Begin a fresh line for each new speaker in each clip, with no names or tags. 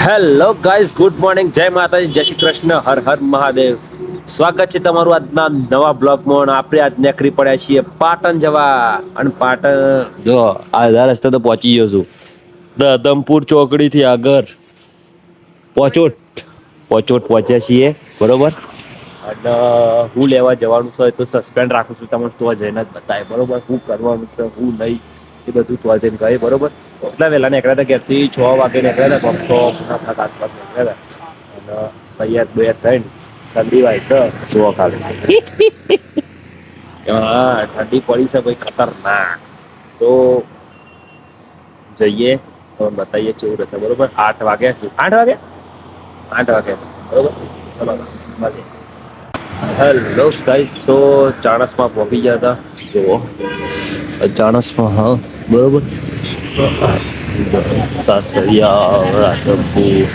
Hello guys, good morning, જય માતાજી, જય શ્રી કૃષ્ણ, હર હર મહાદેવ. સ્વાગત છે તમારું આજના નવા બ્લોગમાં. આપણે આજ નીકળી પડ્યા છીએ પાટણ જવા. અને પાટણ જો આધા રસ્તે તો પહોંચી ગયો છું. રાધમપુર ચોકડી થી આગળ પોચોટ પહોંચ્યા છીએ, બરોબર. અને હું લેવા જવાનું છે તો સસ્પેન્ડ રાખું છું, તમને તો જઈને જ બતાય, બરોબર. હું કરવાનું છે, હું નહીં, એ બધું તો જઈને કહે, બરોબર. એટલા વહેલા નીકળ્યા હતા, ઘેરથી 6 વાગે નીકળ્યા હતા, આસપાસ નીકળ્યા હતા. અને તૈયાર બૈયાર થઈને ઠંડી વાય છે, જુઓ ખાલી. હા, ઠંડી પડી છે ભાઈ, ખતરનાક. તો જઈએ તો બતાવીએ કેવું રહેશે, બરોબર. 8 વાગ્યા છે, 8 વાગે, 8 વાગે, બરોબર. ચલો મળીએ. હેલો ગાઈસ, તો ચાણસમાં પહોંચી ગયા હતા. જુઓ ચાણસમાં, હા, બરોબર. સાસરિયા રાધનપુર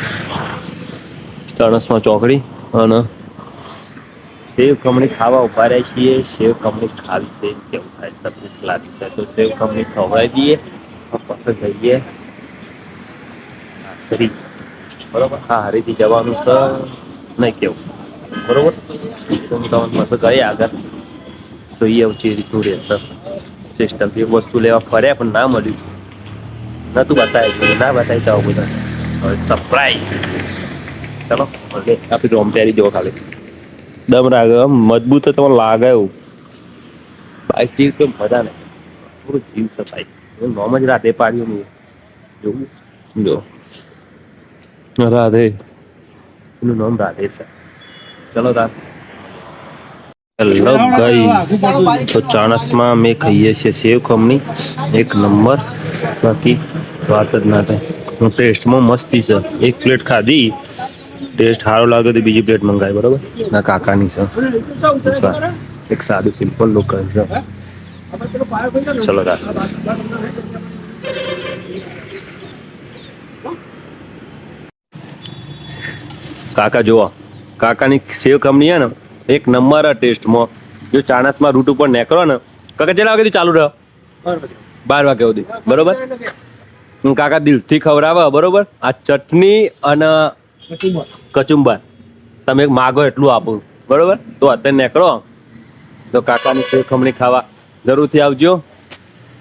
ચાણસમાં ચોકડી. અને સેવ ખમણી ખાવા ઉભા રહ્યા છીએ. સેવ ખમણી ખાવી છે, કેવું થાય છે, ભૂખ લાગી છે તો સેવ ખમણી ખવડાવી દઈએ, પછી જઈએ સાસરી, બરોબર. હા, હરીથી જવાનું છે, નહીં કેવું, બરોબર. તો હું તમને મસ્ત કહી આગળ જોઈએ જે રીતનું રહેશે સિસ્ટમ. એક વસ્તુ લેવા ફર્યા પણ ના મળ્યું, નતું બતાવી, ના બતાવી તો બધા સરપ્રાઈઝ. ચલો ઓકે, આપી રોમ તૈયારી જોવો ખાલી. દમ લાગે, મજબૂત તો તમને લાગે એવું. બાઈક જેવી કોઈ મજા નહીં, થોડું જીવ છે બાઈક. નોમ જ રાતે પાડ્યું જોવું, જો રાધે, એનું નામ રાધે છે. ચલો તાર. હેલો ગાઈસ, તો ચાણસમાં અમે ખાઈએ છીએ સેવ ખમણી, એક નંબર. બાકી વાત જ ના થાય. હું ટેસ્ટમાં મસ્તી છે. એક પ્લેટ ખાધી, ટેસ્ટ સારો લાગ્યો તો બીજી પ્લેટ મંગાવી, બરોબર. ના કાકાની છે, એક સાદું સિમ્પલ લુક છે. ચલો તાર. કાકા જુઓ, કાકાની સેવ ખમણી હે ને એક નંબર ટેસ્ટમાં. જો ચાણસમાં રૂટ ઉપર નીકળો ને, કાકા કેટલા વાગ્યાથી ચાલુ રહ્યો? 12 વાગ્યા સુધી, બરોબર. કાકા દિલથી ખવડાવે, બરોબર. આ ચટણી અને કચુંબર તમે માગો એટલું આપું, બરોબર. તો અત્યારે નીકળો તો કાકાની સેવ ખમણી ખાવા જરૂરથી આવજો,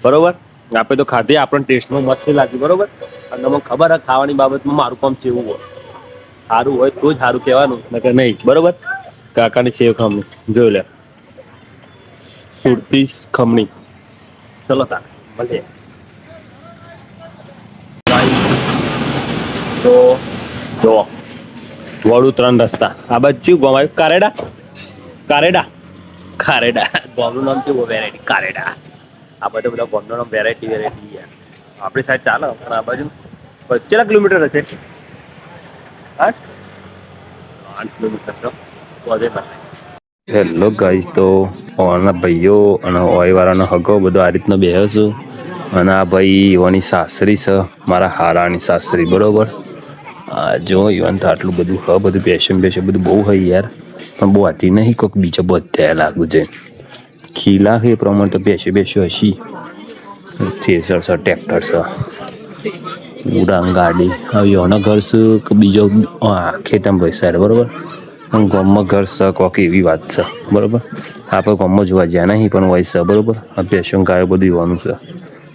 બરોબર. આપણે તો ખાધી, આપણને ટેસ્ટમાં મસ્ત લાગી, બરોબર. અને તમને ખબર હે ખાવાની બાબતમાં મારું કામ કેવું હોય. સારું હોય તો જ સારું કહેવાનું, નકર નહીં, બરોબર. કાકાની સેવ ખમણી જોઈ લે, સુરતી ખમણી. ચલો તાર મળીએ. તો જો વડું 3 રસ્તા, આ બાજુ ગોમ આવ્યું કારેડા, કારેડા, ખારેડા. ગોમનું નામ કેવું? વેરાયટી કારેડા. આ બધો બધા ગોમનું નામ વેરાયટી. આપણી સાઈડ ચાલે, પણ આ બાજુ કેટલા કિલોમીટર હશે? 8 કિલોમીટર તો હેલો ગાઈસ, તો ઓના ભાઈઓ અને ઓય વાળાનો હગો બધો આ રીતનો બેહ્યો છું. અને આ ભાઈ ઓની સાસરી છે, મારા હારાની સાસરી, બરોબર. જો ઈવન તો આટલું બધું બધું પેશન બધું બહુ હોય યાર, પણ બહુ હતી નહીં. કોઈક બીજો બધા લાગુ છે ખીલા છે, એ પ્રમાણે તો બેસ્યો હશી. થેસર છે, ટ્રેક્ટર છે, ઉડાન ગાડી. હવે એનો ઘર છે કે બીજો ખેતમ ભાઈ સાહેબ, બરોબર. ગામમાં ઘર છે કોક એવી વાત છે, બરોબર. આપણે ગામમાં જોવા જ્યાં નહીં, પણ હોય છે, બરોબર. આ પેશન ગાયો બધું એવાનું છે,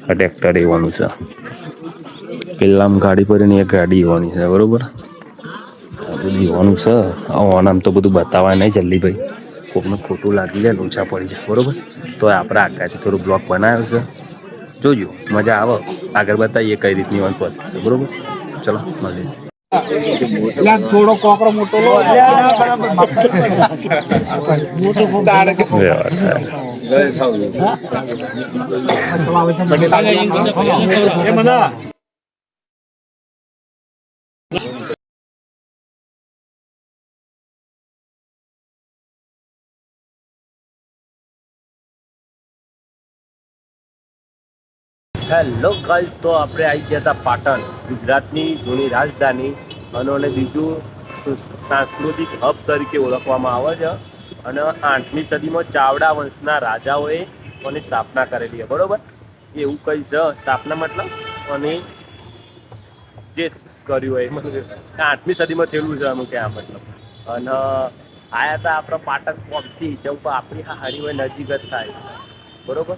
આ ટ્રેક્ટર એવાનું છે. પેલા ગાડી પર એક ગાડી એવાની છે, બરોબર. આ બધું એવાનું છે. આમ તો બધું બતાવાય નહીં જલ્દી ભાઈ, કોકને ખોટું લાગી જાય, લોચા પડી જાય, બરોબર. તો આપણે આગાથી થોડું બ્લોગ બનાવ્યો છે, જોજો, મજા આવે. આગળ બતાવીએ કઈ રીતની वन પ્રોસેસ છે, બરોબર. ચલો મળીએ.
થોડો કોકરો મોટો
હેલો ગાઈસ, તો આપણે આવી ગયા હતા પાટણ, ગુજરાતની જૂની રાજધાની. અને બીજું સાંસ્કૃતિક હબ તરીકે ઓળખવામાં આવે છે. અને 8મી સદીમાં ચાવડા વંશના રાજાઓએ એની સ્થાપના કરેલી છે, બરોબર. એવું કઈ છે સ્થાપના, મતલબ અને જે કર્યું હોય મતલબ 8મી સદીમાં થયેલું છે અમુક ક્યાં મતલબ. અને આયા હતા આપણા પાટણ પગથી જેવું આપણી હરિભાઈ નજીક જ થાય છે બરોબર.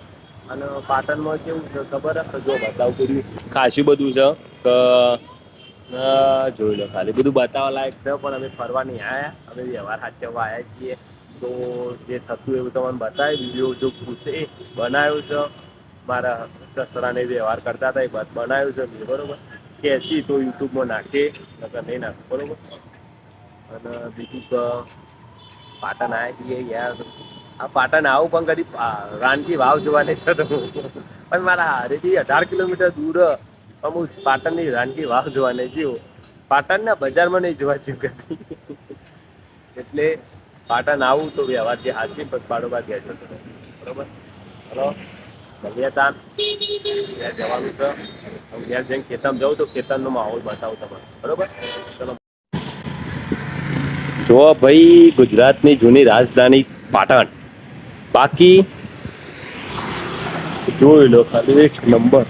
અને પાટણમાં કેવું છે ખબર હશે જો બતાવું બધું ખાસું બધું છે કે જોઈ લો ખાલી બધું બતાવવા લાયક છે પણ અમે ફરવા નહીં આવ્યા અમે વ્યવહાર સાચવવા આવ્યા છીએ. તો જે થતું એવું તમને બતાવી વિડીયો જો પૂછે બનાવ્યું છે મારા સસરાને વ્યવહાર કરતા હતા એ વાત બનાવ્યું છે મેં બરોબર. કેસી તો યુટ્યુબમાં નાખે નકર નહીં નાખે બરોબર. અને બીજું તો પાટણ આવ્યા છીએ યાર આ પાટણ આવું પણ કદી રાણકી વાવ જોવાની છે તો પણ મારા હારેથી 18 કિલોમીટર દૂર અમુક પાટણની રાણકી વાવ જોવાની જીવ પાટણના બજારમાં નહીં જોવા જેવું કદી. એટલે પાટણ આવું તો વ્યવહાર જે હાચી પગપાળો ગયા છે બરોબર. હલો મળીએ તાન ઘેર જવાનું છે ઘેર જઈને ખેતરમાં જાઉં તો ખેતરનો માહોલ બતાવું તમને બરોબર. ચલો જો ભાઈ ગુજરાતની જૂની રાજધાની પાટણ બાકી જોઈ લો ખાલી એક નંબર.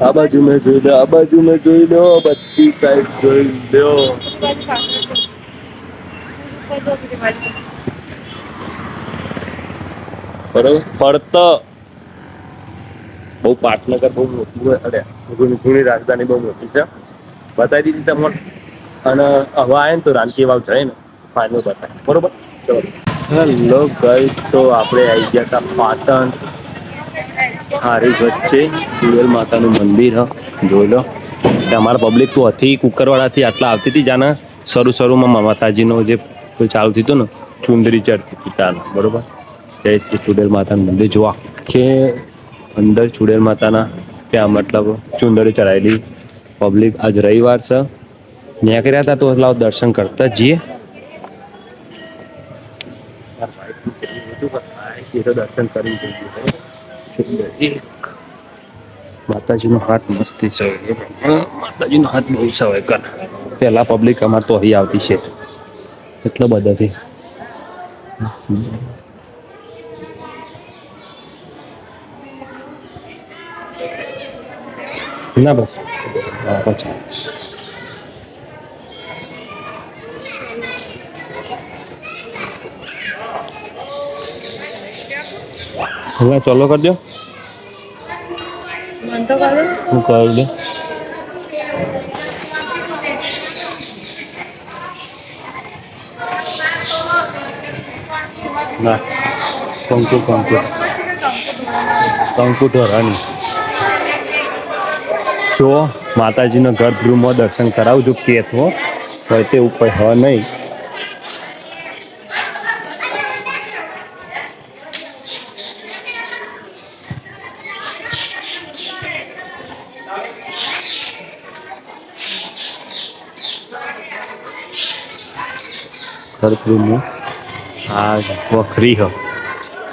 આ બાજુ મેં જોઈ લો આ બાજુ મેં જોઈ લો બધી સાઈડ જોઈ લો. બરોબર પડતો બહુ પાટનગર બહુ મોટી હોય અરે જૂની રાજધાની બહુ મોટી છે બતાવી દીધી તમને. અને હવે આવે ને તો રાણકી વાવ જાય ને ફાઇનલ બતાવે બરોબર. ચલો હેલો ગાઈસ તો આપણે આવી ગયા હતા પાટણ હારી વચ્ચે ચુડેલ માતાનું મંદિર હ જોઈ લો. અમારા પબ્લિક તો હતી કુકરવાડાથી આટલા આવતી હતી જાણે શરૂમાં માતાજીનો જે ચાલુ થયું હતું ને ચુંદરી ચડતી હતી તાને બરોબર. જય શ્રી ચુડેલ માતાનું મંદિર જોવા કે અંદર ચુડેલ માતાના ત્યાં મતલબ ચુંદડી ચડાયેલી પબ્લિક આજ રવિવાર છે ત્યાં કર્યા હતા તો લાવ દર્શન કરતા જઈએ. દર્શન કરી જઈએ એક માતાજીનો હાથ મસ્તી છે માતાજીનો હાથ બહુ સવાય કર પેલા પબ્લિક અમારે તો અહીં આવતી છે એટલો બધાથી. ના બસ પછી હવે ચાલો કરી દો હું કરી દે. ના કંકુ ઢોરાની જો માતાજીનો ગર્ભગૃહમાં દર્શન કરાવજો કેતો હોય તે ઉપર હ નહીં. ગર્ભગૃહમાં આ વખરી હ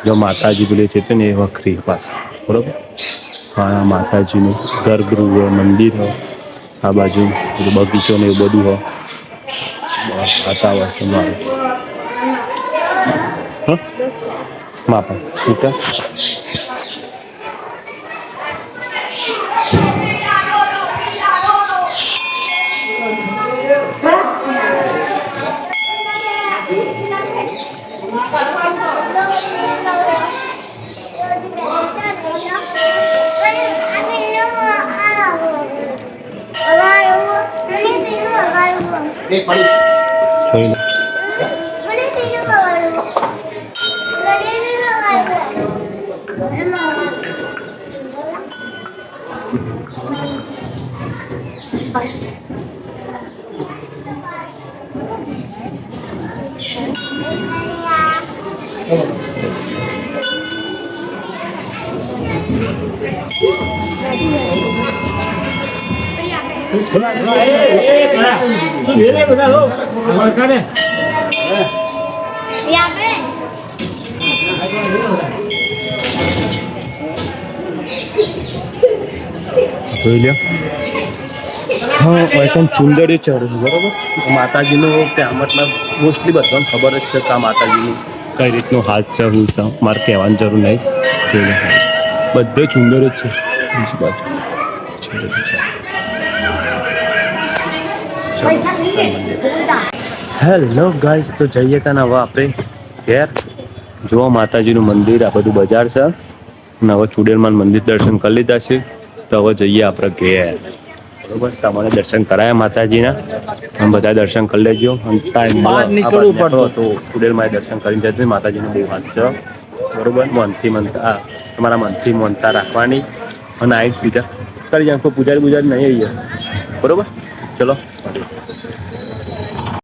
જો માતાજી બોલે છે ને એ વખરી પાછા બરોબર. હા માતાજીનું ગર્ભગૃહ મંદિર હોય આ બાજુ બગીચો ને એવું બધું હોય વાતાવરણ મારું માપા ઠીક જોઈ લો. જોઈ લ્યો હા એકદમ ચુંદડી ચડ્યું બરોબર. માતાજીનું ત્યાં મતલબ મોસ્ટલી બધાને ખબર જ છે કે આ માતાજીનું કઈ રીતનું હાથ છે હું છે મારે કહેવાની જરૂર નહીં જોઈ લો બધે ચુંદડી જ છે બીજી બાજુ હેલો ગાઈસ, તો જઈએ ત્યાં હવે આપણે ઘેર. જો માતાજીનું મંદિર, આ બધું બજાર છે. અને હવે ચુડેલમાં મંદિર દર્શન કરી લીધા છે, તો હવે જઈએ આપણે ઘેર. બરોબર, તમારે દર્શન કરાયા માતાજીના, અને બધા દર્શન કરી લેજો.
બહાર નીકળવું પડતું.
તો ચુડેલમાં દર્શન કરીને જજો. માતાજીનું બહુ વાત છે. બરોબર, તમારા મનથી માનતા રાખવાની અને આઈ પૂજા કરી જાય. કોઈ પૂજારી નહીં આવી. બરોબર, ચલો.